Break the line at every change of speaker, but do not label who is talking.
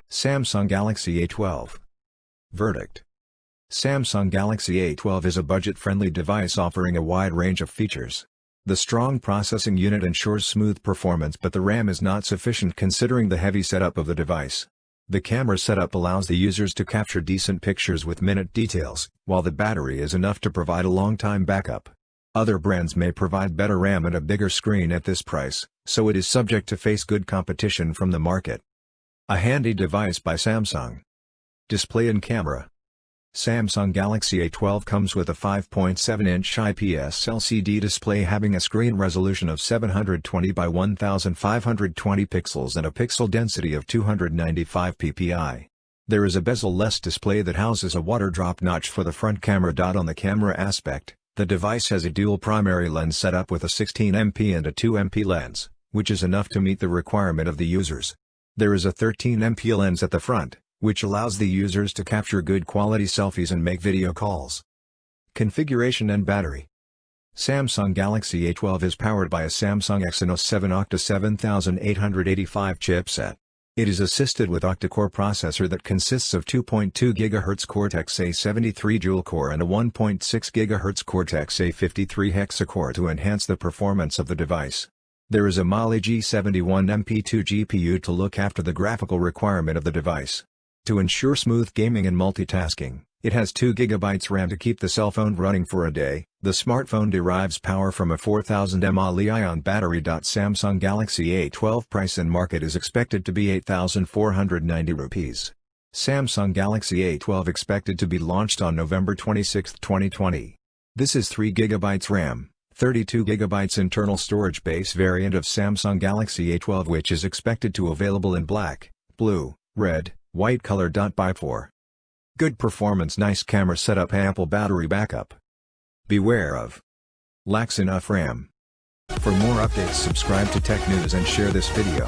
Samsung Galaxy A12. Verdict. Samsung Galaxy A12 is a budget-friendly device offering a wide range of features. The strong processing unit ensures smooth performance, but the RAM is not sufficient considering the heavy setup of the device. The camera setup allows the users to capture decent pictures with minute details, while the battery is enough to provide a long-time backup. Other brands may provide better RAM and a bigger screen at this price, so it is subject to face good competition from the market. A handy device by Samsung. Display and camera. Samsung Galaxy A12 comes with a 5.7-inch IPS LCD display having a screen resolution of 720 by 1520 pixels and a pixel density of 295 ppi. There is a bezel-less display that houses a water drop notch for the front camera. On the camera aspect, the device has a dual primary lens setup with a 16MP and a 2MP lens, which is enough to meet the requirement of the users. There is a 13MP lens at the front, which allows the users to capture good quality selfies and make video calls. Configuration and battery. Samsung Galaxy A12 is powered by a Samsung Exynos 7 Octa 7885 chipset. It is assisted with octa-core processor that consists of 2.2 GHz Cortex-A73 dual-core and a 1.6 GHz Cortex-A53 hexa-core to enhance the performance of the device. There is a Mali G71 MP2 GPU to look after the graphical requirement of the device. To ensure smooth gaming and multitasking, it has 2 GB RAM to keep the cell phone running for a day. The smartphone derives power from a 4000 mAh Li-ion battery. Samsung Galaxy A12 price in market is expected to be 8,490 rupees. Samsung Galaxy A12 expected to be launched on November 26, 2020. This is 3 GB RAM. 32 GB internal storage base variant of Samsung Galaxy A12, which is expected to available in black, blue, red, white color. Buy 4. Good performance, nice camera setup, ample battery backup. Beware of lacks enough RAM. For more updates, subscribe to Tech News and share this video.